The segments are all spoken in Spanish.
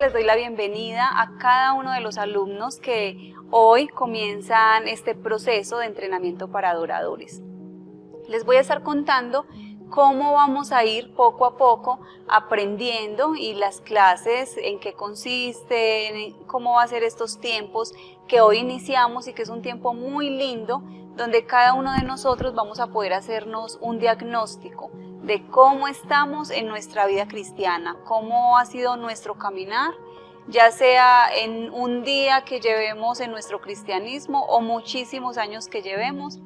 Les doy la bienvenida a cada uno de los alumnos que hoy comienzan este proceso de entrenamiento para adoradores. Les voy a estar contando cómo vamos a ir poco a poco aprendiendo y las clases, en qué consisten, cómo va a ser estos tiempos que hoy iniciamos y que es un tiempo muy lindo donde cada uno de nosotros vamos a poder hacernos un diagnóstico de cómo estamos en nuestra vida cristiana, cómo ha sido nuestro caminar, ya sea en un día que llevemos en nuestro cristianismo o muchísimos años que llevemos.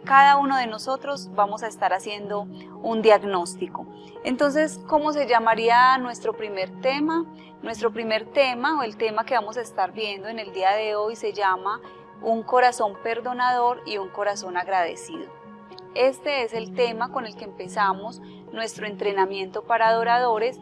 Cada uno de nosotros vamos a estar haciendo un diagnóstico. Entonces, ¿cómo se llamaría nuestro primer tema? Nuestro primer tema, o el tema que vamos a estar viendo en el día de hoy, se llama un corazón perdonador y un corazón agradecido. Este es el tema con el que empezamos nuestro entrenamiento para adoradores.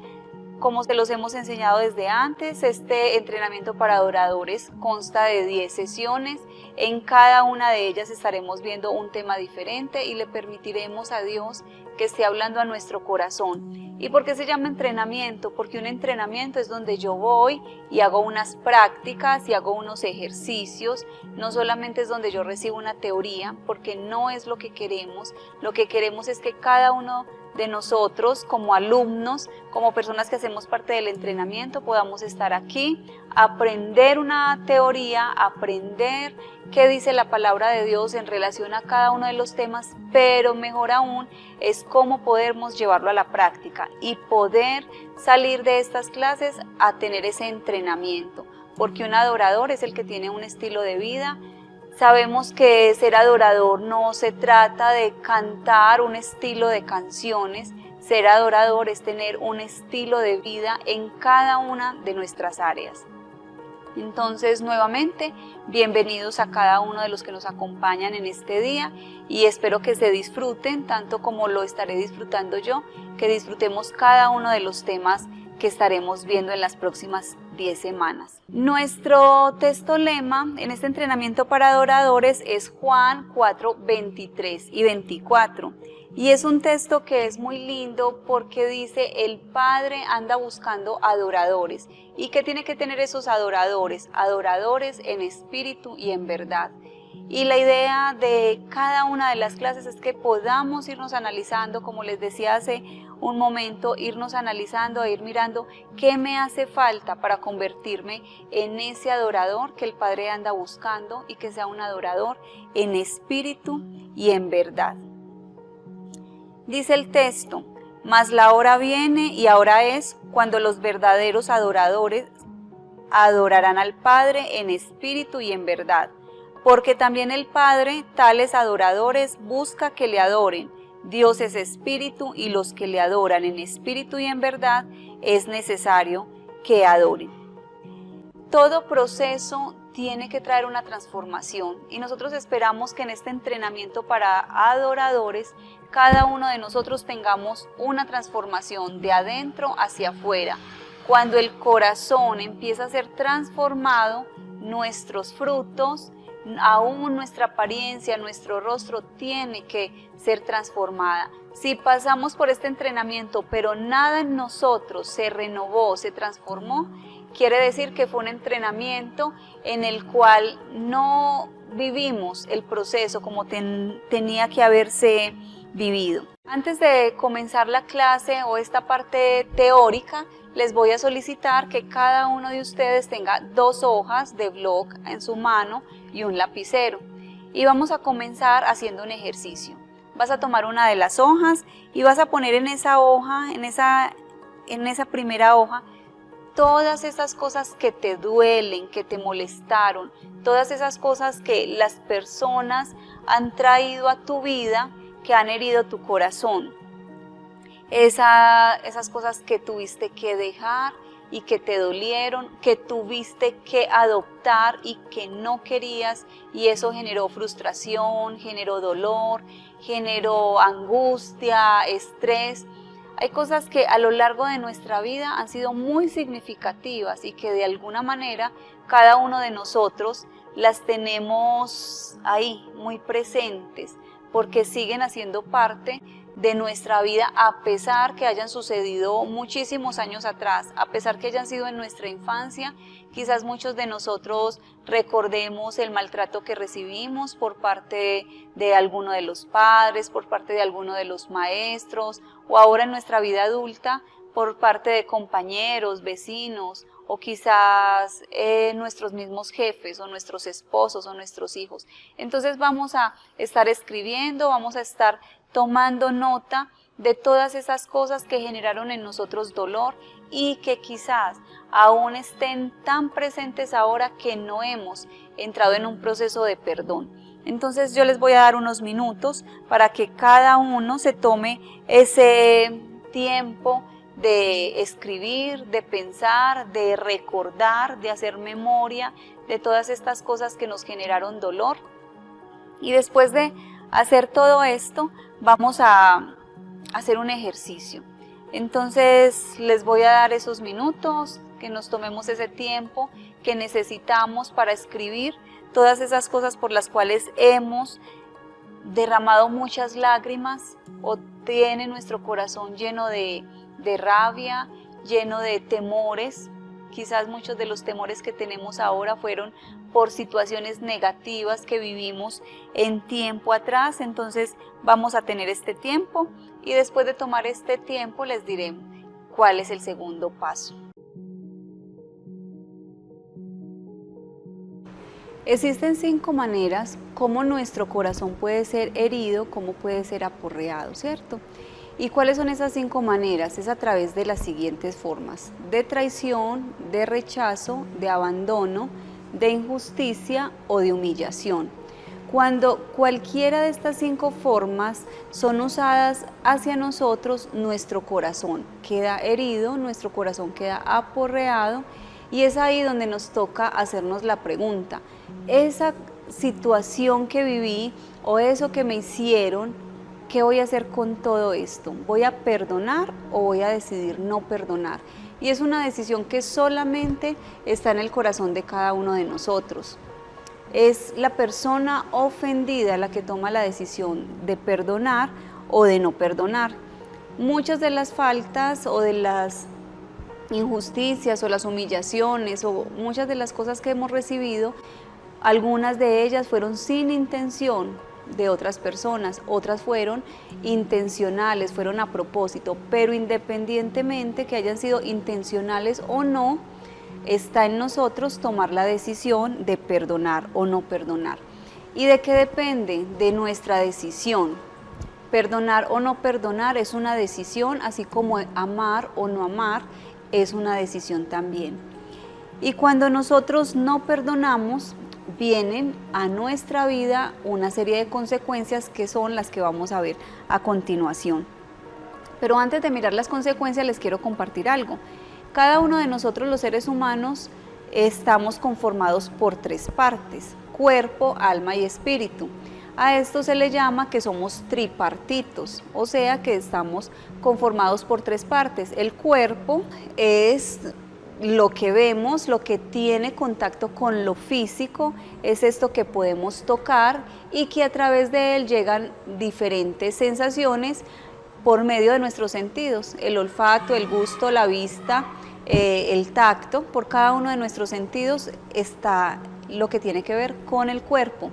Como se los hemos enseñado desde antes, este entrenamiento para adoradores consta de 10 sesiones. En cada una de ellas estaremos viendo un tema diferente y le permitiremos a Dios que esté hablando a nuestro corazón. ¿Y por qué se llama entrenamiento? Porque un entrenamiento es donde yo voy y hago unas prácticas y hago unos ejercicios. No solamente es donde yo recibo una teoría, porque no es lo que queremos. Lo que queremos es que cada uno de nosotros como alumnos, como personas que hacemos parte del entrenamiento, podamos estar aquí, aprender una teoría, aprender qué dice la palabra de Dios en relación a cada uno de los temas, pero mejor aún es cómo podemos llevarlo a la práctica y poder salir de estas clases a tener ese entrenamiento, porque un adorador es el que tiene un estilo de vida. Sabemos que ser adorador no se trata de cantar un estilo de canciones. Ser adorador es tener un estilo de vida en cada una de nuestras áreas. Entonces, nuevamente, bienvenidos a cada uno de los que nos acompañan en este día y espero que se disfruten tanto como lo estaré disfrutando yo, que disfrutemos cada uno de los temas que estaremos viendo en las próximas 10 semanas. Nuestro texto lema en este entrenamiento para adoradores es Juan 4, 23 y 24. Y es un texto que es muy lindo porque dice: el Padre anda buscando adoradores. ¿Y qué tiene que tener esos adoradores? Adoradores en espíritu y en verdad. Y la idea de cada una de las clases es que podamos irnos analizando, como les decía hace un momento, irnos analizando e ir mirando qué me hace falta para convertirme en ese adorador que el Padre anda buscando y que sea un adorador en espíritu y en verdad. Dice el texto: mas la hora viene y ahora es cuando los verdaderos adoradores adorarán al Padre en espíritu y en verdad. Porque también el Padre, tales adoradores, busca que le adoren. Dios es espíritu y los que le adoran en espíritu y en verdad es necesario que adoren. Todo proceso tiene que traer una transformación y nosotros esperamos que en este entrenamiento para adoradores cada uno de nosotros tengamos una transformación de adentro hacia afuera. Cuando el corazón empieza a ser transformado, nuestros frutos, aún nuestra apariencia, nuestro rostro tiene que ser transformada. Si pasamos por este entrenamiento pero nada en nosotros se renovó, se transformó, quiere decir que fue un entrenamiento en el cual no vivimos el proceso como tenía que haberse vivido. Antes de comenzar la clase o esta parte teórica, les voy a solicitar que cada uno de ustedes tenga 2 hojas de blog en su mano y un lapicero. Y vamos a comenzar haciendo un ejercicio. Vas a tomar una de las hojas y vas a poner en esa hoja, en esa primera hoja, todas esas cosas que te duelen, que te molestaron, todas esas cosas que las personas han traído a tu vida, que han herido tu corazón. Esas cosas que tuviste que dejar y que te dolieron, que tuviste que adoptar y que no querías, y eso generó frustración, generó dolor, generó angustia, estrés. Hay cosas que a lo largo de nuestra vida han sido muy significativas y que de alguna manera cada uno de nosotros las tenemos ahí muy presentes porque siguen haciendo parte de nuestra vida, a pesar que hayan sucedido muchísimos años atrás, a pesar que hayan sido en nuestra infancia. Quizás muchos de nosotros recordemos el maltrato que recibimos por parte de alguno de los padres, por parte de alguno de los maestros, o ahora en nuestra vida adulta, por parte de compañeros, vecinos, o quizás nuestros mismos jefes, o nuestros esposos, o nuestros hijos. Entonces vamos a estar escribiendo, vamos a estar tomando nota de todas esas cosas que generaron en nosotros dolor y que quizás aún estén tan presentes ahora que no hemos entrado en un proceso de perdón. Entonces yo les voy a dar unos minutos para que cada uno se tome ese tiempo de escribir, de pensar, de recordar, de hacer memoria de todas estas cosas que nos generaron dolor. Y después de hacer todo esto, vamos a hacer un ejercicio. Entonces les voy a dar esos minutos, que nos tomemos ese tiempo que necesitamos para escribir todas esas cosas por las cuales hemos derramado muchas lágrimas, o tiene nuestro corazón lleno de rabia, lleno de temores. Quizás muchos de los temores que tenemos ahora fueron por situaciones negativas que vivimos en tiempo atrás. Entonces vamos a tener este tiempo y después de tomar este tiempo les diré cuál es el segundo paso. Existen 5 maneras como nuestro corazón puede ser herido, cómo puede ser aporreado, ¿cierto? ¿Y cuáles son esas 5 maneras? Es a través de las siguientes formas: de traición, de rechazo, de abandono, de injusticia o de humillación. Cuando cualquiera de estas 5 formas son usadas hacia nosotros, nuestro corazón queda herido, nuestro corazón queda aporreado, y es ahí donde nos toca hacernos la pregunta: esa situación que viví o eso que me hicieron, ¿qué voy a hacer con todo esto? ¿Voy a perdonar o voy a decidir no perdonar? Y es una decisión que solamente está en el corazón de cada uno de nosotros. Es la persona ofendida la que toma la decisión de perdonar o de no perdonar. Muchas de las faltas o de las injusticias o las humillaciones o muchas de las cosas que hemos recibido, algunas de ellas fueron sin intención de otras personas, otras fueron intencionales, fueron a propósito, pero independientemente que hayan sido intencionales o no, está en nosotros tomar la decisión de perdonar o no perdonar. ¿Y de qué depende? De nuestra decisión. Perdonar o no perdonar es una decisión, así como amar o no amar es una decisión también. Y cuando nosotros no perdonamos, vienen a nuestra vida una serie de consecuencias que son las que vamos a ver a continuación. Pero antes de mirar las consecuencias les quiero compartir algo. Cada uno de nosotros los seres humanos estamos conformados por 3 partes: cuerpo, alma y espíritu. A esto se le llama que somos tripartitos, o sea que estamos conformados por 3 partes. El cuerpo es lo que vemos, lo que tiene contacto con lo físico, es esto que podemos tocar y que a través de él llegan diferentes sensaciones por medio de nuestros sentidos: el olfato, el gusto, la vista, el tacto. Por cada uno de nuestros sentidos está lo que tiene que ver con el cuerpo.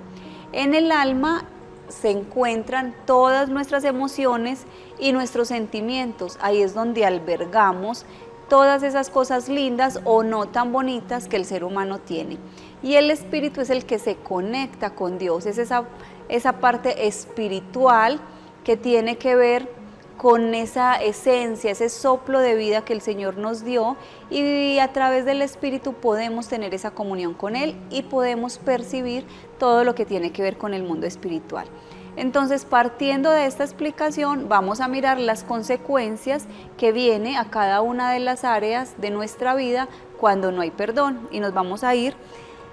En el alma se encuentran todas nuestras emociones y nuestros sentimientos. Ahí es donde albergamos todas esas cosas lindas o no tan bonitas que el ser humano tiene. Y el espíritu es el que se conecta con Dios, es esa parte espiritual que tiene que ver con esa esencia, ese soplo de vida que el Señor nos dio, y a través del Espíritu podemos tener esa comunión con Él y podemos percibir todo lo que tiene que ver con el mundo espiritual. Entonces, partiendo de esta explicación, vamos a mirar las consecuencias que viene a cada una de las áreas de nuestra vida cuando no hay perdón, y nos vamos a ir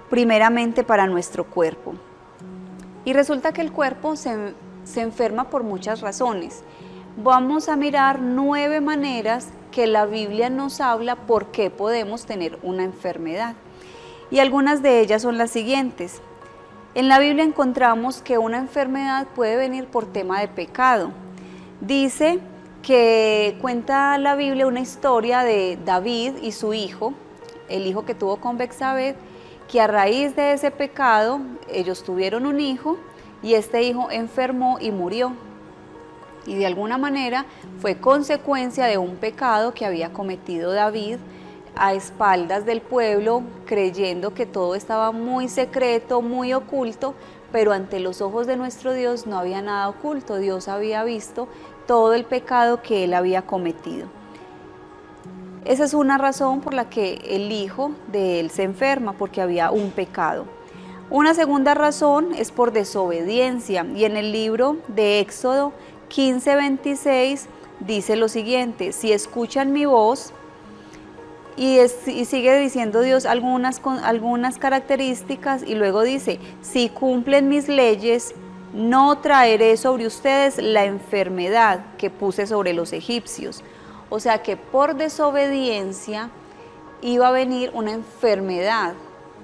primeramente para nuestro cuerpo. Y resulta que el cuerpo se enferma por muchas razones. Vamos a mirar 9 maneras que la Biblia nos habla por qué podemos tener una enfermedad. Y algunas de ellas son las siguientes. En la Biblia encontramos que una enfermedad puede venir por tema de pecado. Dice que cuenta la Biblia una historia de David y su hijo, el hijo que tuvo con Betsabé, que a raíz de ese pecado ellos tuvieron un hijo y este hijo enfermó y murió. Y de alguna manera fue consecuencia de un pecado que había cometido David a espaldas del pueblo, creyendo que todo estaba muy secreto, muy oculto, pero ante los ojos de nuestro Dios no había nada oculto. Dios había visto todo el pecado que él había cometido. Esa es una razón por la que el hijo de él se enferma, porque había un pecado. Una segunda razón es por desobediencia, y en el libro de Éxodo 15:26 dice lo siguiente: si escuchan mi voz, y sigue diciendo Dios algunas características, y luego dice, si cumplen mis leyes, no traeré sobre ustedes la enfermedad que puse sobre los egipcios. O sea que por desobediencia iba a venir una enfermedad,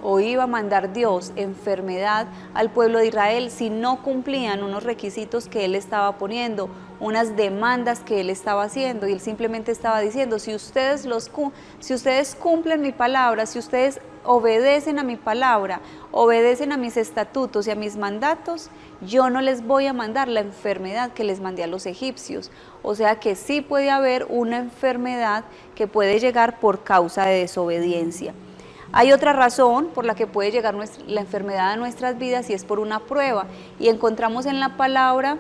o iba a mandar Dios enfermedad al pueblo de Israel si no cumplían unos requisitos que él estaba poniendo, unas demandas que él estaba haciendo, y él simplemente estaba diciendo, si ustedes cumplen mi palabra, si ustedes obedecen a mi palabra, obedecen a mis estatutos y a mis mandatos, yo no les voy a mandar la enfermedad que les mandé a los egipcios. O sea que sí puede haber una enfermedad que puede llegar por causa de desobediencia. Hay otra razón por la que puede llegar la enfermedad a nuestras vidas, y es por una prueba, y encontramos en la palabra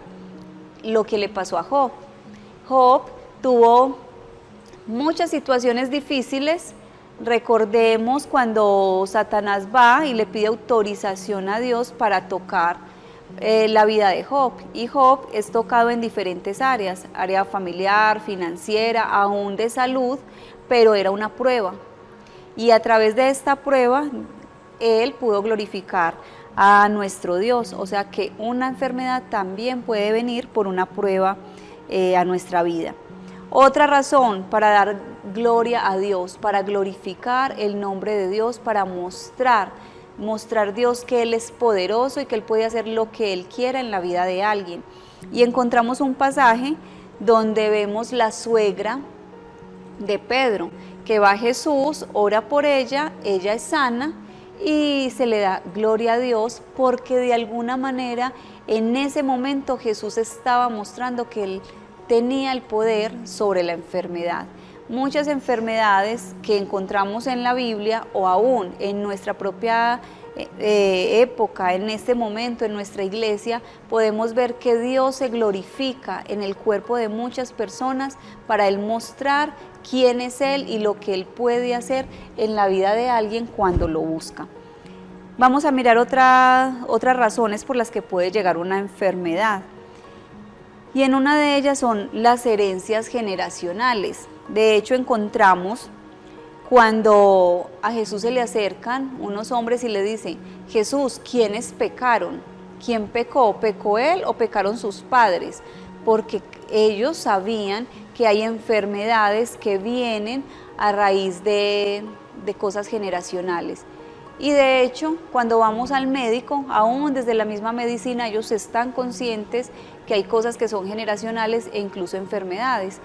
lo que le pasó a Job. Job tuvo muchas situaciones difíciles. Recordemos cuando Satanás va y le pide autorización a Dios para tocar la vida de Job, y Job es tocado en diferentes áreas, área familiar, financiera, aún de salud, pero era una prueba. Y a través de esta prueba, él pudo glorificar a nuestro Dios. O sea que una enfermedad también puede venir por una prueba a nuestra vida. Otra razón para dar gloria a Dios, para glorificar el nombre de Dios, para mostrar Dios que Él es poderoso y que Él puede hacer lo que Él quiera en la vida de alguien. Y encontramos un pasaje donde vemos la suegra de Pedro, que va a Jesús, ora por ella es sana y se le da gloria a Dios, porque de alguna manera en ese momento Jesús estaba mostrando que Él tenía el poder sobre la enfermedad. Muchas enfermedades que encontramos en la Biblia o aún en nuestra propia época, en este momento, en nuestra iglesia, podemos ver que Dios se glorifica en el cuerpo de muchas personas para Él mostrar quién es Él y lo que Él puede hacer en la vida de alguien cuando lo busca. Vamos a mirar otras razones por las que puede llegar una enfermedad. Y en una de ellas son las herencias generacionales. De hecho, encontramos cuando a Jesús se le acercan unos hombres y le dicen, Jesús, ¿quiénes pecaron? ¿Quién pecó? ¿Pecó él o pecaron sus padres? Porque ellos sabían que hay enfermedades que vienen a raíz de cosas generacionales. Y de hecho, cuando vamos al médico, aún desde la misma medicina, ellos están conscientes que hay cosas que son generacionales e incluso enfermedades.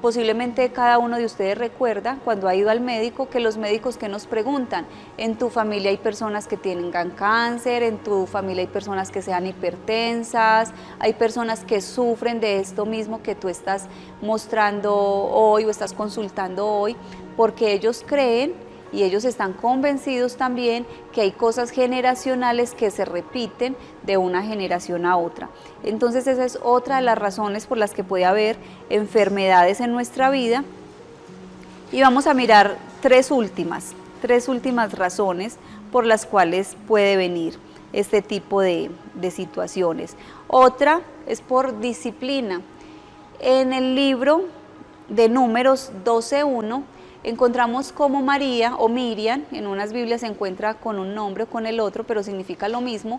Posiblemente cada uno de ustedes recuerda cuando ha ido al médico que los médicos que nos preguntan, en tu familia hay personas que tengan cáncer, en tu familia hay personas que sean hipertensas, hay personas que sufren de esto mismo que tú estás mostrando hoy o estás consultando hoy, porque ellos creen y ellos están convencidos también que hay cosas generacionales que se repiten de una generación a otra. Entonces esa es otra de las razones por las que puede haber enfermedades en nuestra vida. Y vamos a mirar tres últimas razones por las cuales puede venir este tipo de situaciones. Otra es por disciplina. En el libro de Números 12:1 encontramos como María o Miriam, en unas Biblias se encuentra con un nombre o con el otro, pero significa lo mismo.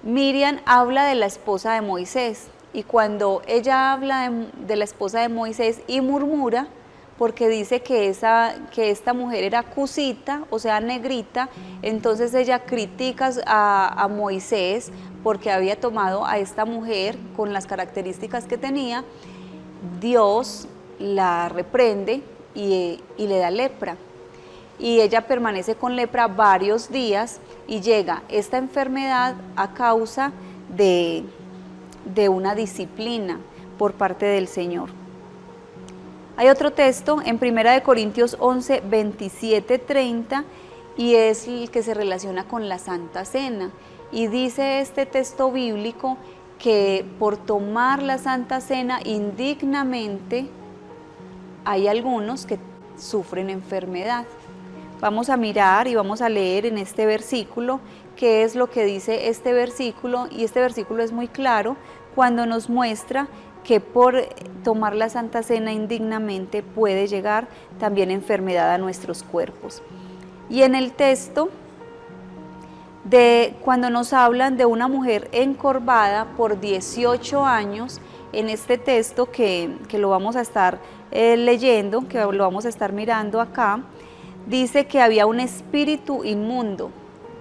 Miriam habla de la esposa de Moisés, y cuando ella habla de la esposa de Moisés y murmura, porque dice que esta mujer era cusita, o sea, negrita. Entonces ella critica a Moisés porque había tomado a esta mujer con las características que tenía. Dios la reprende y le da lepra, y ella permanece con lepra varios días, y llega esta enfermedad a causa de una disciplina por parte del Señor. Hay otro texto en 1 Corintios 11, 27, 30, y es el que se relaciona con la Santa Cena. Y dice este texto bíblico que por tomar la Santa Cena indignamente hay algunos que sufren enfermedad. Vamos a mirar y vamos a leer en este versículo qué es lo que dice este versículo, y este versículo es muy claro cuando nos muestra que por tomar la Santa Cena indignamente puede llegar también enfermedad a nuestros cuerpos. Y en el texto, cuando nos hablan de una mujer encorvada por 18 años, en este texto que lo vamos a estar leyendo, que lo vamos a estar mirando acá, dice que había un espíritu inmundo,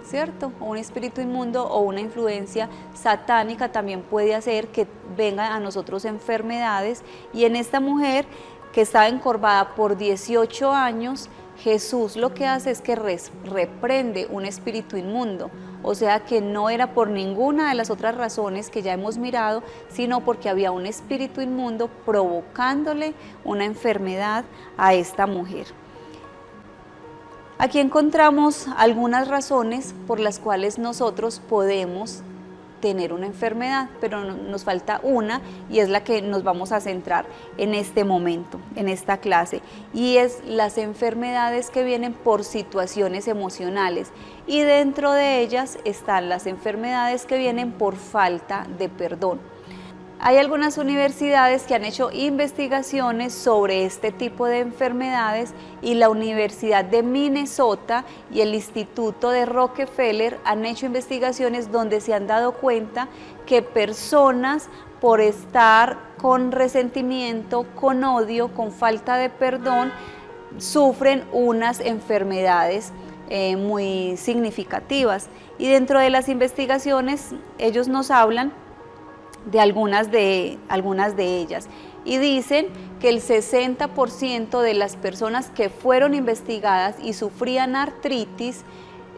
¿cierto? O un espíritu inmundo o una influencia satánica también puede hacer que vengan a nosotros enfermedades. Y en esta mujer que estaba encorvada por 18 años, Jesús lo que hace es que reprende un espíritu inmundo, o sea que no era por ninguna de las otras razones que ya hemos mirado, sino porque había un espíritu inmundo provocándole una enfermedad a esta mujer. Aquí encontramos algunas razones por las cuales nosotros podemos tener una enfermedad, pero nos falta una, y es la que nos vamos a centrar en este momento, en esta clase, y es las enfermedades que vienen por situaciones emocionales, y dentro de ellas están las enfermedades que vienen por falta de perdón. Hay algunas universidades que han hecho investigaciones sobre este tipo de enfermedades, y la Universidad de Minnesota y el Instituto de Rockefeller han hecho investigaciones donde se han dado cuenta que personas, por estar con resentimiento, con odio, con falta de perdón, sufren unas enfermedades muy significativas. Y dentro de las investigaciones ellos nos hablan de algunas de ellas, y dicen que el 60% de las personas que fueron investigadas y sufrían artritis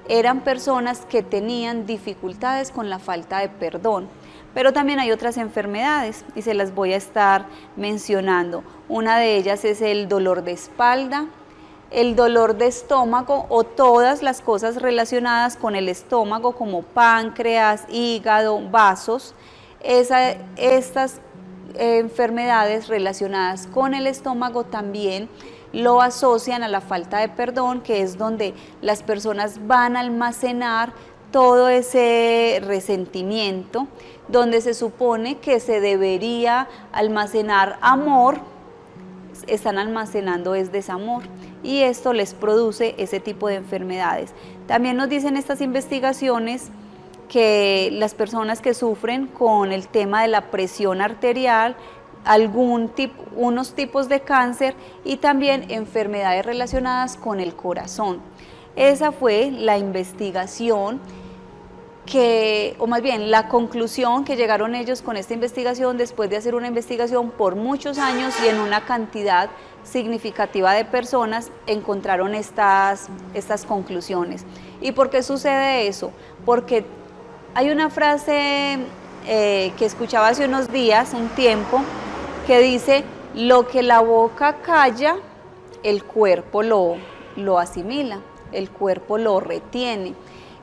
eran personas que tenían dificultades con la falta de perdón. Pero también hay otras enfermedades y se las voy a estar mencionando. Una de ellas es el dolor de espalda, el dolor de estómago o todas las cosas relacionadas con el estómago como páncreas, hígado, vasos. Estas enfermedades relacionadas con el estómago también lo asocian a la falta de perdón, que es donde las personas van a almacenar todo ese resentimiento, donde se supone que se debería almacenar amor, están almacenando es desamor, y esto les produce ese tipo de enfermedades. También nos dicen estas investigaciones que las personas que sufren con el tema de la presión arterial, unos tipos de cáncer y también enfermedades relacionadas con el corazón. Esa fue la investigación o más bien la conclusión que llegaron ellos con esta investigación, después de hacer una investigación por muchos años y en una cantidad significativa de personas, encontraron estas conclusiones. ¿Y por qué sucede eso? Porque hay una frase que escuchaba hace unos días, un tiempo, que dice: lo que la boca calla, el cuerpo lo asimila, el cuerpo lo retiene.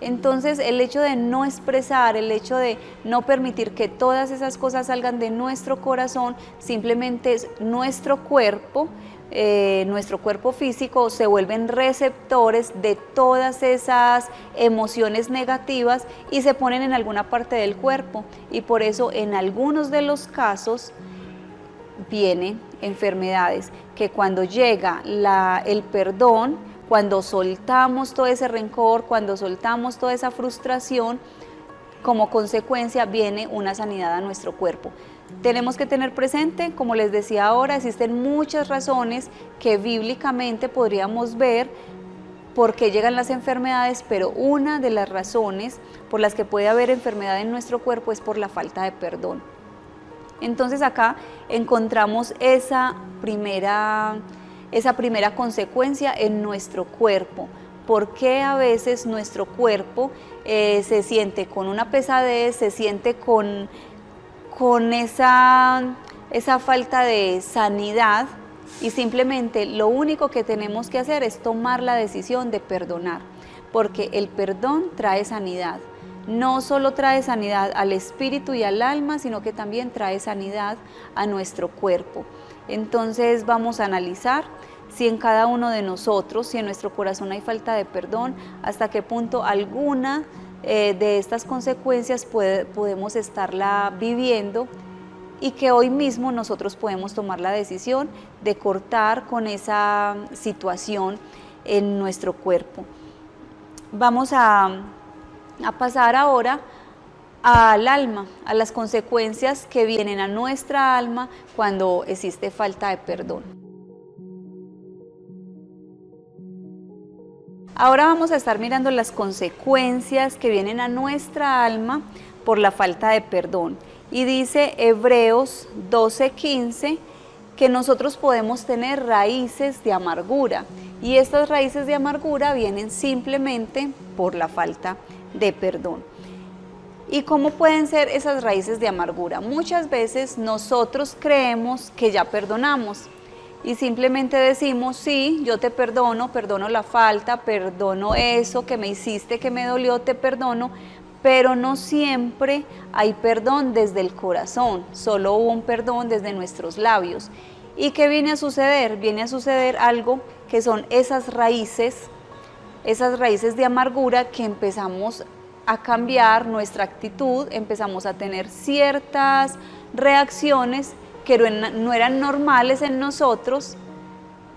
Entonces el hecho de no expresar, el hecho de no permitir que todas esas cosas salgan de nuestro corazón, simplemente es nuestro cuerpo físico se vuelven receptores de todas esas emociones negativas y se ponen en alguna parte del cuerpo, y por eso en algunos de los casos vienen enfermedades que cuando llega el perdón, cuando soltamos todo ese rencor, cuando soltamos toda esa frustración, como consecuencia viene una sanidad a nuestro cuerpo. Tenemos que tener presente, como les decía ahora, existen muchas razones que bíblicamente podríamos ver por qué llegan las enfermedades, pero una de las razones por las que puede haber enfermedad en nuestro cuerpo es por la falta de perdón. Entonces acá encontramos esa primera consecuencia en nuestro cuerpo. ¿Por qué a veces nuestro cuerpo se siente con una pesadez, se siente con esa falta de sanidad? Y simplemente lo único que tenemos que hacer es tomar la decisión de perdonar, porque el perdón trae sanidad. No solo trae sanidad al espíritu y al alma, sino que también trae sanidad a nuestro cuerpo. Entonces vamos a analizar si en cada uno de nosotros, si en nuestro corazón hay falta de perdón, hasta qué punto alguna de estas consecuencias podemos estarla viviendo, y que hoy mismo nosotros podemos tomar la decisión de cortar con esa situación en nuestro cuerpo. Vamos a pasar ahora al alma, a las consecuencias que vienen a nuestra alma cuando existe falta de perdón. Ahora vamos a estar mirando las consecuencias que vienen a nuestra alma por la falta de perdón. Y dice Hebreos 12:15 que nosotros podemos tener raíces de amargura, y estas raíces de amargura vienen simplemente por la falta de perdón. ¿Y cómo pueden ser esas raíces de amargura? Muchas veces nosotros creemos que ya perdonamos y simplemente decimos, sí, yo te perdono, perdono la falta, perdono eso que me hiciste, que me dolió, te perdono, pero no siempre hay perdón desde el corazón, solo hubo un perdón desde nuestros labios. ¿Y qué viene a suceder? Viene a suceder algo que son esas raíces de amargura, que empezamos a cambiar nuestra actitud, empezamos a tener ciertas reacciones que no eran normales en nosotros,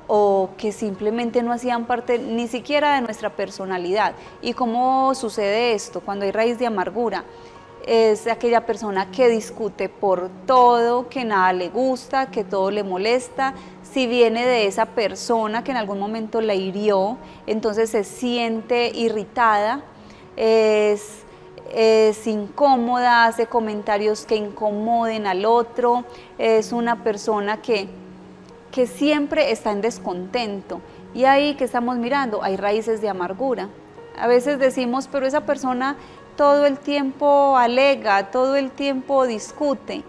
o que simplemente no hacían parte ni siquiera de nuestra personalidad. ¿Y cómo sucede esto cuando hay raíz de amargura? Es aquella persona que discute por todo, que nada le gusta, que todo le molesta. Si viene de esa persona que en algún momento la hirió, entonces se siente irritada, es incómoda, hace comentarios que incomoden al otro, es una persona que siempre está en descontento. Y ahí que estamos mirando, hay raíces de amargura. A veces decimos, pero esa persona todo el tiempo alega, todo el tiempo discute.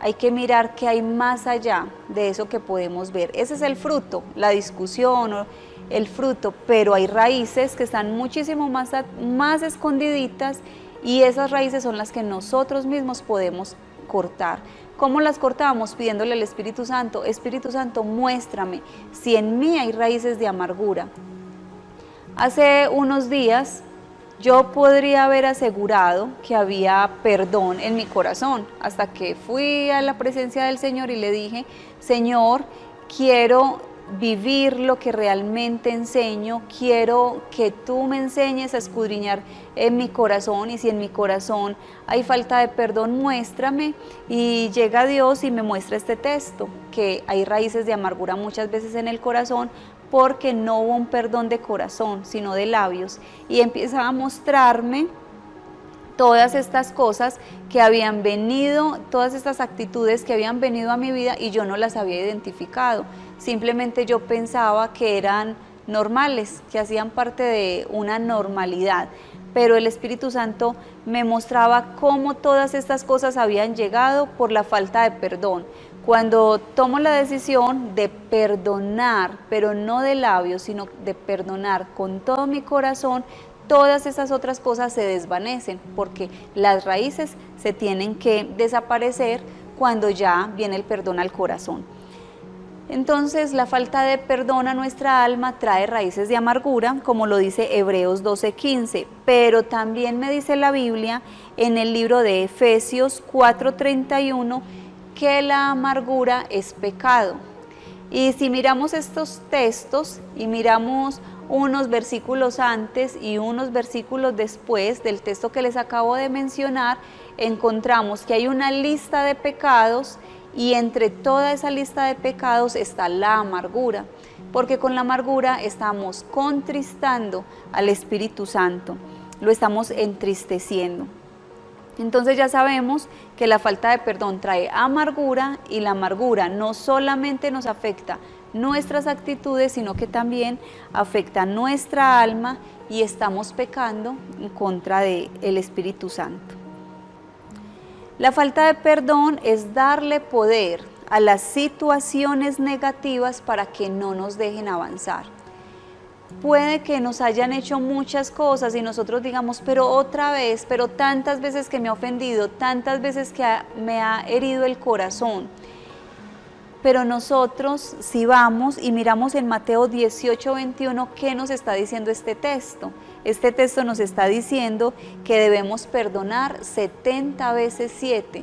Hay que mirar qué hay más allá de eso que podemos ver. Ese es el fruto, la discusión, o el fruto, pero hay raíces que están muchísimo más escondiditas, y esas raíces son las que nosotros mismos podemos cortar. ¿Cómo las cortamos? Pidiéndole al Espíritu Santo, Espíritu Santo, muéstrame si en mí hay raíces de amargura. Hace unos días yo podría haber asegurado que había perdón en mi corazón, hasta que fui a la presencia del Señor y le dije, Señor, quiero vivir lo que realmente enseño, quiero que tú me enseñes a escudriñar en mi corazón, y si en mi corazón hay falta de perdón, muéstrame. Y llega Dios y me muestra este texto, que hay raíces de amargura muchas veces en el corazón, porque no hubo un perdón de corazón, sino de labios, y empieza a mostrarme todas estas cosas que habían venido, todas estas actitudes que habían venido a mi vida y yo no las había identificado. Simplemente yo pensaba que eran normales, que hacían parte de una normalidad, pero el Espíritu Santo me mostraba cómo todas estas cosas habían llegado por la falta de perdón. Cuando tomo la decisión de perdonar, pero no de labios, sino de perdonar con todo mi corazón, todas esas otras cosas se desvanecen, porque las raíces se tienen que desaparecer cuando ya viene el perdón al corazón. Entonces, la falta de perdón a nuestra alma trae raíces de amargura, como lo dice Hebreos 12:15, pero también me dice la Biblia en el libro de Efesios 4:31 que la amargura es pecado. Y si miramos estos textos y miramos unos versículos antes y unos versículos después del texto que les acabo de mencionar, encontramos que hay una lista de pecados y entre toda esa lista de pecados está la amargura, porque con la amargura estamos contristando al Espíritu Santo, lo estamos entristeciendo. Entonces ya sabemos que la falta de perdón trae amargura y la amargura no solamente nos afecta nuestras actitudes, sino que también afecta nuestra alma y estamos pecando en contra del Espíritu Santo. La falta de perdón es darle poder a las situaciones negativas para que no nos dejen avanzar. Puede que nos hayan hecho muchas cosas y nosotros digamos, pero otra vez, pero tantas veces que me ha ofendido, tantas veces que me ha herido el corazón. Pero nosotros, si vamos y miramos en Mateo 18:21, ¿qué nos está diciendo este texto? Este texto nos está diciendo que debemos perdonar 70 veces 7.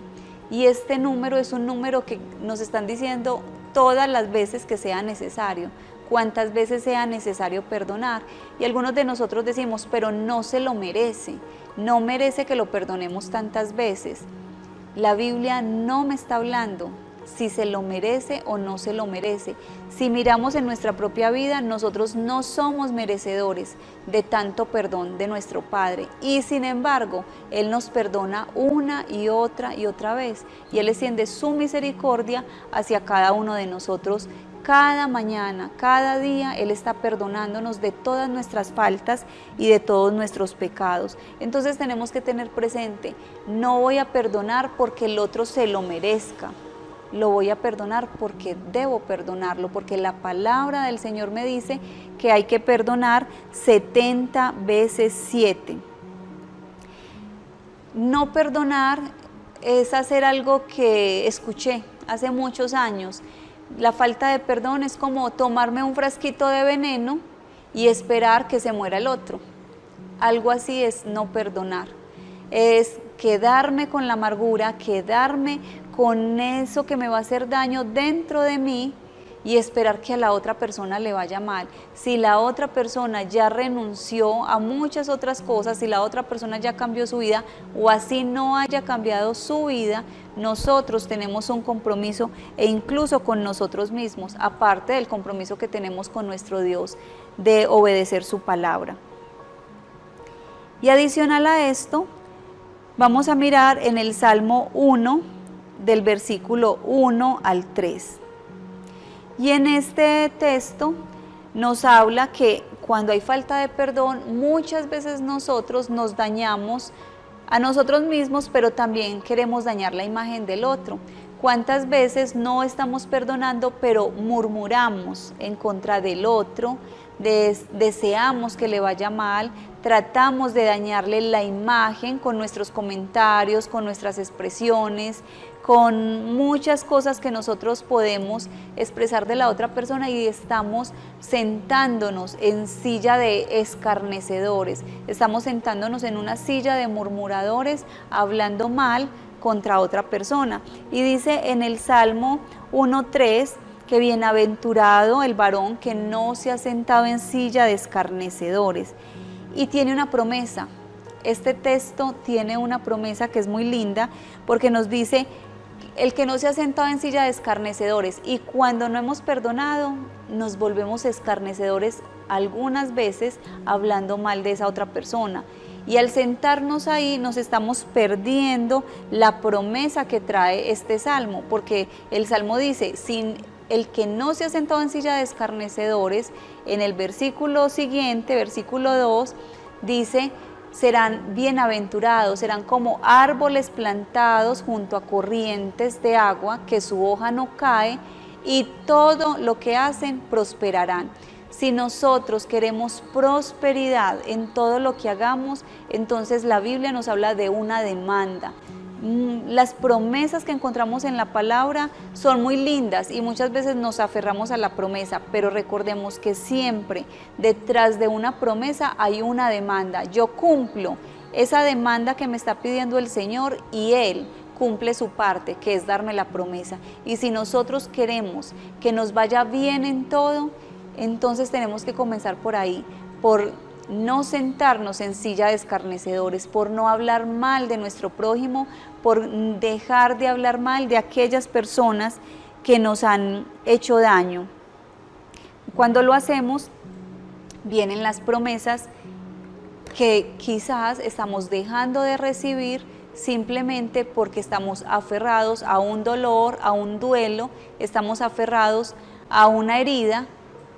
Y este número es un número que nos están diciendo todas las veces que sea necesario, cuántas veces sea necesario perdonar. Y algunos de nosotros decimos, pero no se lo merece, no merece que lo perdonemos tantas veces. La Biblia no me está hablando si se lo merece o no se lo merece. Si miramos en nuestra propia vida, nosotros no somos merecedores de tanto perdón de nuestro Padre y sin embargo, Él nos perdona una y otra vez y Él extiende su misericordia hacia cada uno de nosotros. Cada mañana, cada día, Él está perdonándonos de todas nuestras faltas y de todos nuestros pecados. Entonces tenemos que tener presente, no voy a perdonar porque el otro se lo merezca. Lo voy a perdonar porque debo perdonarlo, porque la palabra del Señor me dice que hay que perdonar 70 veces 7. No perdonar es hacer algo que escuché hace muchos años. La falta de perdón es como tomarme un frasquito de veneno y esperar que se muera el otro. Algo así es no perdonar. Es quedarme con la amargura, quedarme con eso que me va a hacer daño dentro de mí y esperar que a la otra persona le vaya mal. Si la otra persona ya renunció a muchas otras cosas, si la otra persona ya cambió su vida o así no haya cambiado su vida, nosotros tenemos un compromiso e incluso con nosotros mismos, aparte del compromiso que tenemos con nuestro Dios de obedecer su palabra. Y adicional a esto, vamos a mirar en el Salmo 1, del versículo 1 al 3. Y en este texto nos habla que cuando hay falta de perdón, muchas veces nosotros nos dañamos a nosotros mismos, pero también queremos dañar la imagen del otro. ¿Cuántas veces no estamos perdonando, pero murmuramos en contra del otro, deseamos que le vaya mal, tratamos de dañarle la imagen con nuestros comentarios, con nuestras expresiones, con muchas cosas que nosotros podemos expresar de la otra persona y estamos sentándonos en silla de escarnecedores, estamos sentándonos en una silla de murmuradores, hablando mal contra otra persona. Y dice en el Salmo 1:3 que bienaventurado el varón que no se ha sentado en silla de escarnecedores. Y tiene una promesa. Este texto tiene una promesa que es muy linda porque nos dice el que no se ha sentado en silla de escarnecedores, y cuando no hemos perdonado nos volvemos escarnecedores algunas veces hablando mal de esa otra persona. Y al sentarnos ahí nos estamos perdiendo la promesa que trae este salmo, porque el salmo dice, sin el que no se ha sentado en silla de escarnecedores, en el versículo siguiente, versículo 2, dice, serán bienaventurados, serán como árboles plantados junto a corrientes de agua, que su hoja no cae, y todo lo que hacen prosperarán. Si nosotros queremos prosperidad en todo lo que hagamos, entonces la Biblia nos habla de una demanda. Las promesas que encontramos en la palabra son muy lindas y muchas veces nos aferramos a la promesa, pero recordemos que siempre detrás de una promesa hay una demanda. Yo cumplo esa demanda que me está pidiendo el Señor y Él cumple su parte, que es darme la promesa. Y si nosotros queremos que nos vaya bien en todo, entonces tenemos que comenzar por ahí, por no sentarnos en silla de escarnecedores, por no hablar mal de nuestro prójimo, por dejar de hablar mal de aquellas personas que nos han hecho daño. Cuando lo hacemos, vienen las promesas que quizás estamos dejando de recibir simplemente porque estamos aferrados a un dolor, a un duelo, estamos aferrados a una herida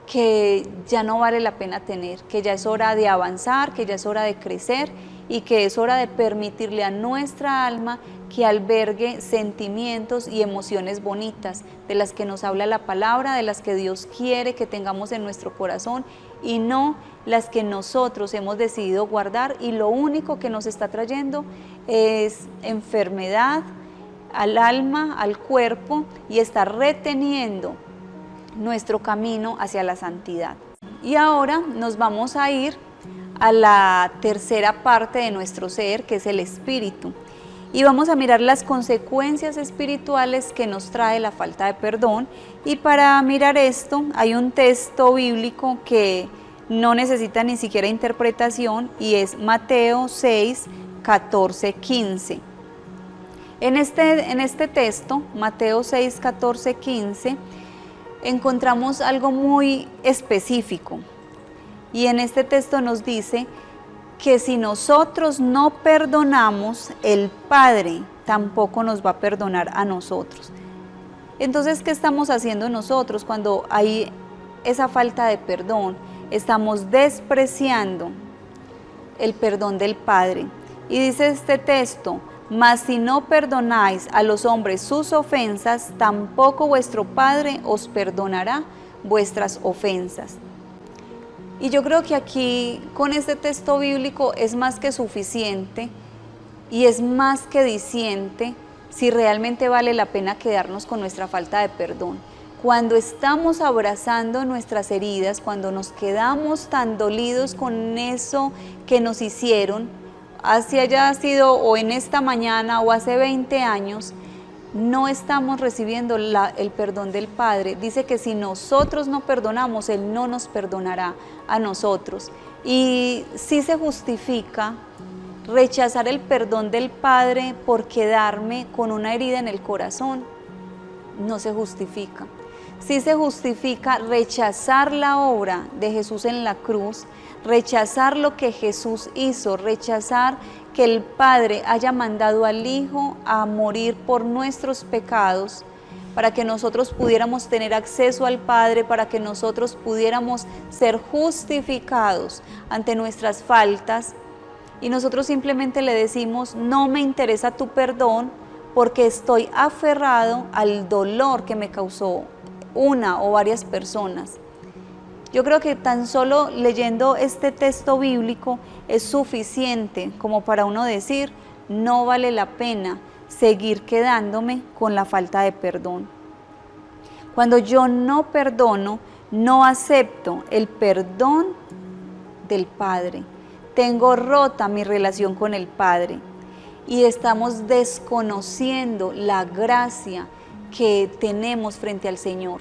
que ya no vale la pena tener, que ya es hora de avanzar, que ya es hora de crecer y que es hora de permitirle a nuestra alma que albergue sentimientos y emociones bonitas, de las que nos habla la palabra, de las que Dios quiere que tengamos en nuestro corazón y no las que nosotros hemos decidido guardar y lo único que nos está trayendo es enfermedad al alma, al cuerpo y está reteniendo nuestro camino hacia la santidad. Y ahora nos vamos a ir a la tercera parte de nuestro ser, que es el espíritu. Y vamos a mirar las consecuencias espirituales que nos trae la falta de perdón. Y para mirar esto hay un texto bíblico que no necesita ni siquiera interpretación y es Mateo 6, 14, 15. En este texto, Mateo 6, 14, 15, encontramos algo muy específico. Y en este texto nos dice que si nosotros no perdonamos, el Padre tampoco nos va a perdonar a nosotros. Entonces, ¿qué estamos haciendo nosotros cuando hay esa falta de perdón? Estamos despreciando el perdón del Padre. Y dice este texto: mas si no perdonáis a los hombres sus ofensas, tampoco vuestro Padre os perdonará vuestras ofensas. Y yo creo que aquí con este texto bíblico es más que suficiente y es más que diciente si realmente vale la pena quedarnos con nuestra falta de perdón. Cuando estamos abrazando nuestras heridas, cuando nos quedamos tan dolidos con eso que nos hicieron, así haya sido o en esta mañana o hace 20 años, no estamos recibiendo el perdón del Padre. Dice que si nosotros no perdonamos, Él no nos perdonará a nosotros. Y sí se justifica rechazar el perdón del Padre por quedarme con una herida en el corazón. No se justifica. Sí se justifica rechazar la obra de Jesús en la cruz, rechazar lo que Jesús hizo, rechazar que el Padre haya mandado al Hijo a morir por nuestros pecados, para que nosotros pudiéramos tener acceso al Padre, para que nosotros pudiéramos ser justificados ante nuestras faltas. Y nosotros simplemente le decimos: no me interesa tu perdón porque estoy aferrado al dolor que me causó una o varias personas. Yo creo que tan solo leyendo este texto bíblico es suficiente como para uno decir: no vale la pena seguir quedándome con la falta de perdón. Cuando yo no perdono, no acepto el perdón del Padre. Tengo rota mi relación con el Padre y estamos desconociendo la gracia que tenemos frente al Señor.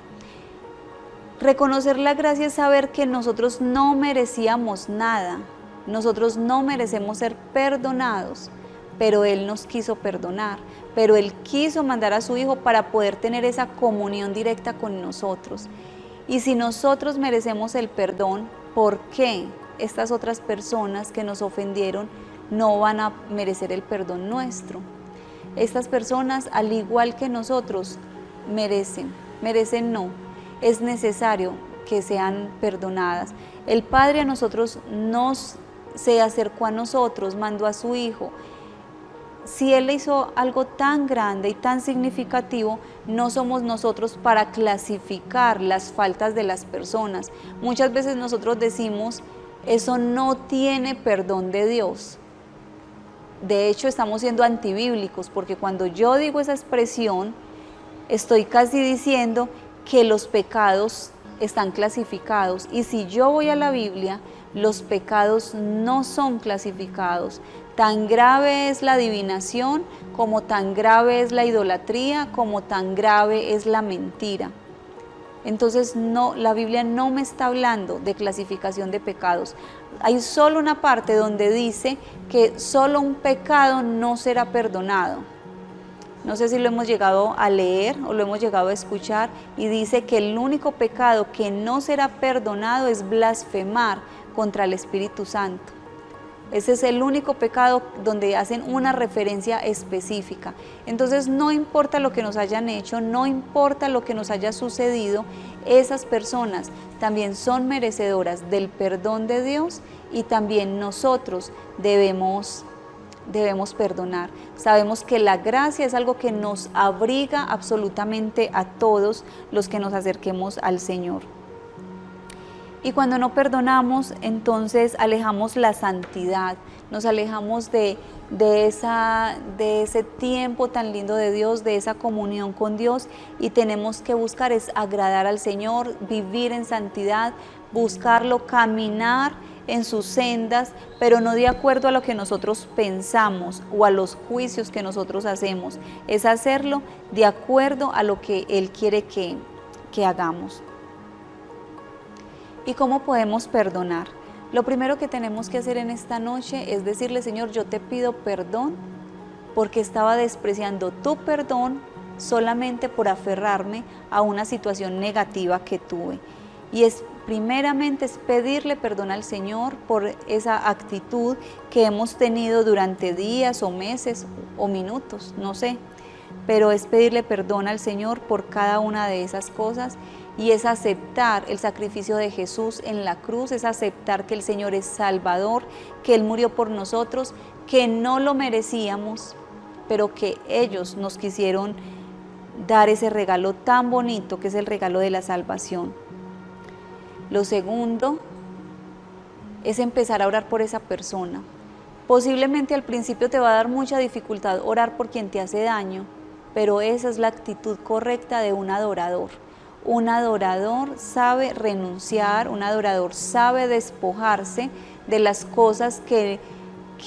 Reconocer la gracia es saber que nosotros no merecíamos nada, nosotros no merecemos ser perdonados, pero Él nos quiso perdonar, pero Él quiso mandar a su Hijo para poder tener esa comunión directa con nosotros. Y si nosotros merecemos el perdón, ¿por qué estas otras personas que nos ofendieron no van a merecer el perdón nuestro? Estas personas, al igual que nosotros, merecen no. Es necesario que sean perdonadas. El Padre a nosotros se acercó a nosotros, mandó a su Hijo. Si Él hizo algo tan grande y tan significativo, no somos nosotros para clasificar las faltas de las personas. Muchas veces nosotros decimos: eso no tiene perdón de Dios. De hecho, estamos siendo antibíblicos, porque cuando yo digo esa expresión, estoy casi diciendo que los pecados están clasificados, y si yo voy a la Biblia, los pecados no son clasificados. Tan grave es la adivinación, como tan grave es la idolatría, como tan grave es la mentira. Entonces no, la Biblia no me está hablando de clasificación de pecados. Hay solo una parte donde dice que solo un pecado no será perdonado. No sé si lo hemos llegado a leer o lo hemos llegado a escuchar, y dice que el único pecado que no será perdonado es blasfemar contra el Espíritu Santo. Ese es el único pecado donde hacen una referencia específica. Entonces no importa lo que nos hayan hecho, no importa lo que nos haya sucedido, esas personas también son merecedoras del perdón de Dios, y también nosotros debemos perdonar. Sabemos que la gracia es algo que nos abriga absolutamente a todos los que nos acerquemos al Señor. Y cuando no perdonamos, entonces alejamos la santidad, nos alejamos de ese tiempo tan lindo de Dios, de esa comunión con Dios, y tenemos que buscar es agradar al Señor, vivir en santidad, buscarlo, caminar en sus sendas, pero no de acuerdo a lo que nosotros pensamos o a los juicios que nosotros hacemos, es hacerlo de acuerdo a lo que Él quiere que hagamos. ¿Y cómo podemos perdonar? Lo primero que tenemos que hacer en esta noche es decirle: Señor, yo te pido perdón porque estaba despreciando tu perdón solamente por aferrarme a una situación negativa que tuve. Y primeramente es pedirle perdón al Señor por esa actitud que hemos tenido durante días o meses o minutos, no sé. Pero es pedirle perdón al Señor por cada una de esas cosas, y es aceptar el sacrificio de Jesús en la cruz, es aceptar que el Señor es Salvador, que Él murió por nosotros, que no lo merecíamos, pero que ellos nos quisieron dar ese regalo tan bonito que es el regalo de la salvación. Lo segundo es empezar a orar por esa persona. Posiblemente al principio te va a dar mucha dificultad orar por quien te hace daño, pero esa es la actitud correcta de un adorador. Un adorador sabe renunciar, un adorador sabe despojarse de las cosas que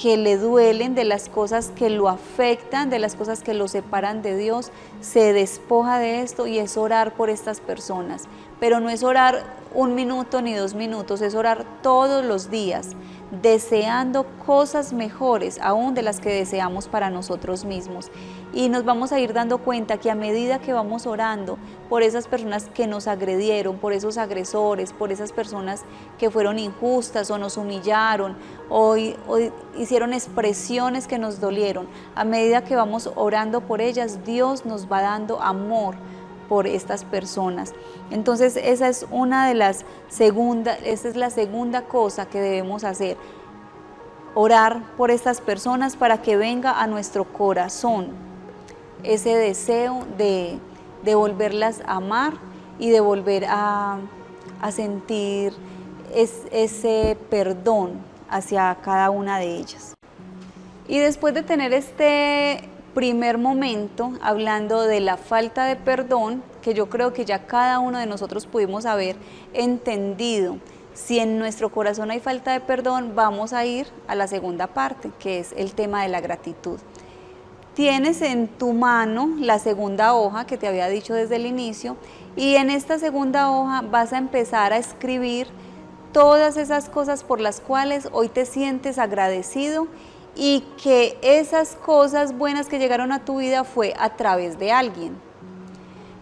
le duelen, de las cosas que lo afectan, de las cosas que lo separan de Dios. Se despoja de esto y es orar por estas personas. Pero no es orar 1 minuto ni 2 minutos, es orar todos los días, deseando cosas mejores aún de las que deseamos para nosotros mismos. Y nos vamos a ir dando cuenta que a medida que vamos orando por esas personas que nos agredieron, por esos agresores, por esas personas que fueron injustas o nos humillaron o hicieron expresiones que nos dolieron, a medida que vamos orando por ellas, Dios nos va dando amor por estas personas. Entonces esa es la segunda cosa que debemos hacer: orar por estas personas para que venga a nuestro corazón ese deseo de volverlas a amar y de volver a sentir ese perdón hacia cada una de ellas. Y después de tener este primer momento hablando de la falta de perdón, que yo creo que ya cada uno de nosotros pudimos haber entendido si en nuestro corazón hay falta de perdón, vamos a ir a la segunda parte, que es el tema de la gratitud. Tienes en tu mano la segunda hoja que te había dicho desde el inicio, y en esta segunda hoja vas a empezar a escribir todas esas cosas por las cuales hoy te sientes agradecido, y que esas cosas buenas que llegaron a tu vida fue a través de alguien.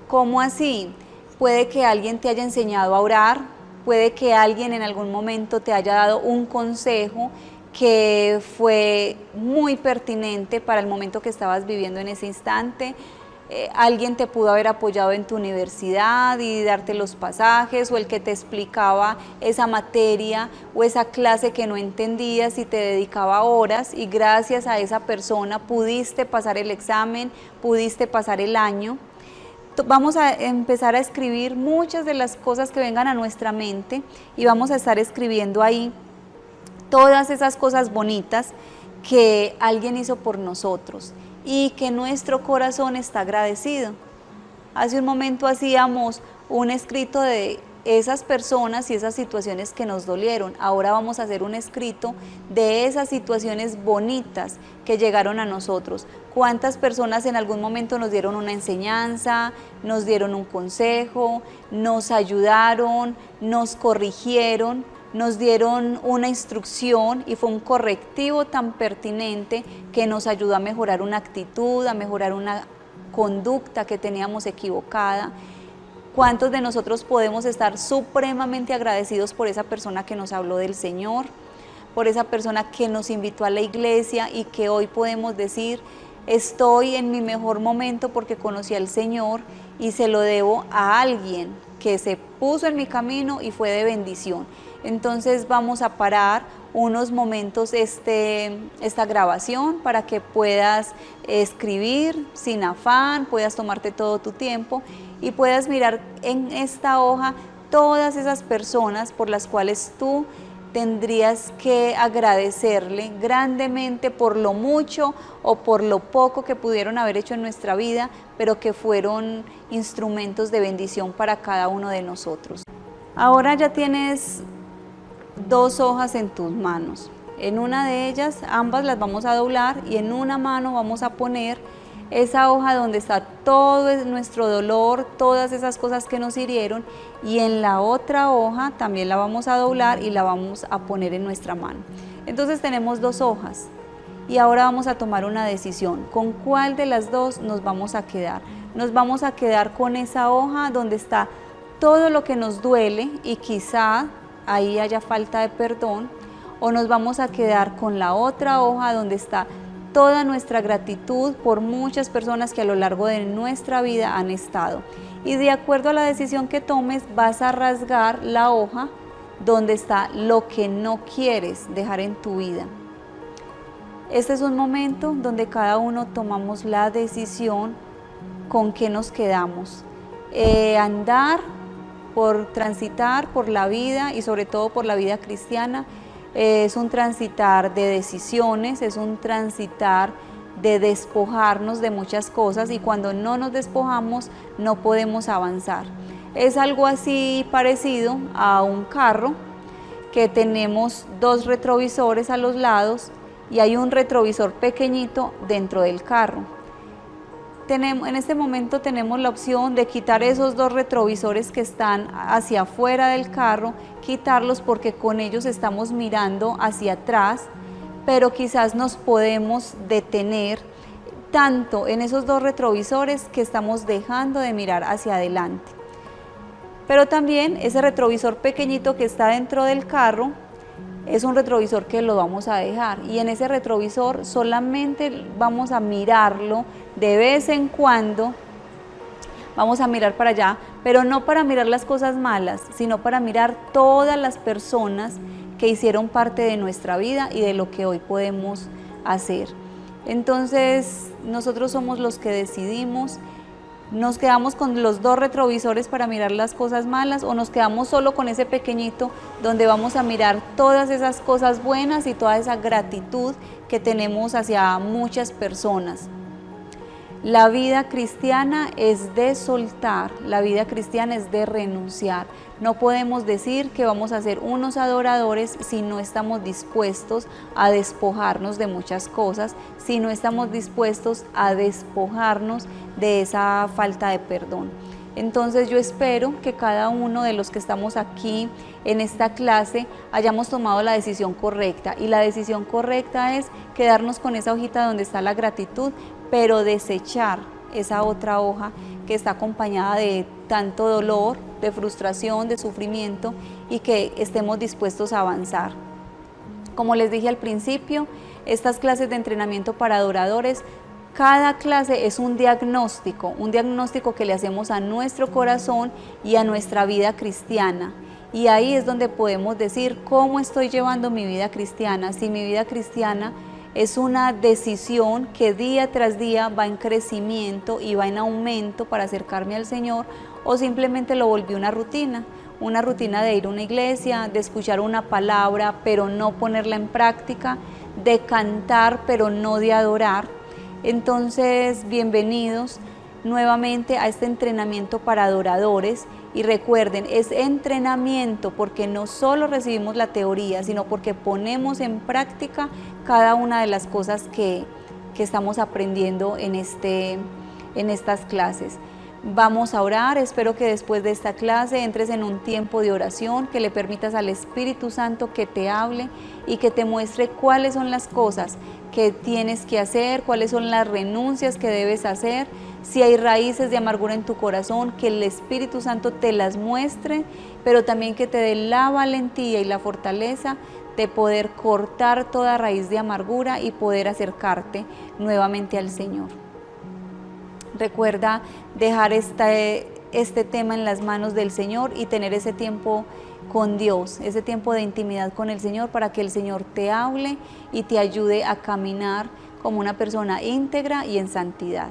¿Cómo así? Puede que alguien te haya enseñado a orar, puede que alguien en algún momento te haya dado un consejo que fue muy pertinente para el momento que estabas viviendo en ese instante. Alguien te pudo haber apoyado en tu universidad y darte los pasajes, o el que te explicaba esa materia o esa clase que no entendías y te dedicaba horas, y gracias a esa persona pudiste pasar el examen, pudiste pasar el año. Vamos a empezar a escribir muchas de las cosas que vengan a nuestra mente, y vamos a estar escribiendo ahí todas esas cosas bonitas que alguien hizo por nosotros y que nuestro corazón está agradecido. Hace un momento hacíamos un escrito de esas personas y esas situaciones que nos dolieron. Ahora vamos a hacer un escrito de esas situaciones bonitas que llegaron a nosotros. ¿Cuántas personas en algún momento nos dieron una enseñanza, nos dieron un consejo, nos ayudaron, nos corrigieron, nos dieron una instrucción y fue un correctivo tan pertinente que nos ayudó a mejorar una actitud, a mejorar una conducta que teníamos equivocada? ¿Cuántos de nosotros podemos estar supremamente agradecidos por esa persona que nos habló del Señor, por esa persona que nos invitó a la iglesia y que hoy podemos decir, estoy en mi mejor momento porque conocí al Señor y se lo debo a alguien que se puso en mi camino y fue de bendición? Entonces vamos a parar unos momentos esta grabación para que puedas escribir sin afán, puedas tomarte todo tu tiempo y puedas mirar en esta hoja todas esas personas por las cuales tú tendrías que agradecerle grandemente por lo mucho o por lo poco que pudieron haber hecho en nuestra vida, pero que fueron instrumentos de bendición para cada uno de nosotros. Ahora ya tienes 2 hojas en tus manos. En una de ellas, ambas las vamos a doblar y en una mano vamos a poner esa hoja donde está todo nuestro dolor, todas esas cosas que nos hirieron, y en la otra hoja también la vamos a doblar y la vamos a poner en nuestra mano. Entonces tenemos 2 hojas y ahora vamos a tomar una decisión. ¿Con cuál de las 2 nos vamos a quedar? Nos vamos a quedar con esa hoja donde está todo lo que nos duele y quizá ahí haya falta de perdón, o nos vamos a quedar con la otra hoja donde está toda nuestra gratitud por muchas personas que a lo largo de nuestra vida han estado. Y de acuerdo a la decisión que tomes, vas a rasgar la hoja donde está lo que no quieres dejar en tu vida. Este es un momento donde cada uno tomamos la decisión con qué nos quedamos. Transitar por la vida y sobre todo por la vida cristiana es un transitar de decisiones, es un transitar de despojarnos de muchas cosas, y cuando no nos despojamos no podemos avanzar. Es algo así parecido a un carro que tenemos 2 retrovisores a los lados y hay un retrovisor pequeñito dentro del carro. En este momento tenemos la opción de quitar esos 2 retrovisores que están hacia afuera del carro, quitarlos porque con ellos estamos mirando hacia atrás, pero quizás nos podemos detener tanto en esos 2 retrovisores que estamos dejando de mirar hacia adelante. Pero también ese retrovisor pequeñito que está dentro del carro es un retrovisor que lo vamos a dejar, y en ese retrovisor solamente vamos a mirarlo de vez en cuando, vamos a mirar para allá, pero no para mirar las cosas malas, sino para mirar todas las personas que hicieron parte de nuestra vida y de lo que hoy podemos hacer. Entonces nosotros somos los que decidimos. ¿Nos quedamos con los 2 retrovisores para mirar las cosas malas o nos quedamos solo con ese pequeñito donde vamos a mirar todas esas cosas buenas y toda esa gratitud que tenemos hacia muchas personas? La vida cristiana es de soltar, la vida cristiana es de renunciar. No podemos decir que vamos a ser unos adoradores si no estamos dispuestos a despojarnos de muchas cosas, si no estamos dispuestos a despojarnos de esa falta de perdón. Entonces yo espero que cada uno de los que estamos aquí en esta clase hayamos tomado la decisión correcta, y la decisión correcta es quedarnos con esa hojita donde está la gratitud, pero desechar esa otra hoja que está acompañada de tanto dolor, de frustración, de sufrimiento, y que estemos dispuestos a avanzar. Como les dije al principio, estas clases de entrenamiento para adoradores, cada clase es un diagnóstico que le hacemos a nuestro corazón y a nuestra vida cristiana. Y ahí es donde podemos decir cómo estoy llevando mi vida cristiana, si mi vida cristiana es una decisión que día tras día va en crecimiento y va en aumento para acercarme al Señor, o simplemente lo volví una rutina de ir a una iglesia, de escuchar una palabra pero no ponerla en práctica, de cantar pero no de adorar. Entonces, bienvenidos. nuevamente a este entrenamiento para adoradores. Y recuerden, es entrenamiento porque no solo recibimos la teoría, sino porque ponemos en práctica cada una de las cosas que estamos aprendiendo en estas clases. Vamos a orar. Espero que después de esta clase entres en un tiempo de oración, que le permitas al Espíritu Santo que te hable y que te muestre cuáles son las cosas que tienes que hacer, cuáles son las renuncias que debes hacer. Si hay raíces de amargura en tu corazón, que el Espíritu Santo te las muestre, pero también que te dé la valentía y la fortaleza de poder cortar toda raíz de amargura y poder acercarte nuevamente al Señor. Recuerda dejar este tema en las manos del Señor y tener ese tiempo con Dios, ese tiempo de intimidad con el Señor, para que el Señor te hable y te ayude a caminar como una persona íntegra y en santidad.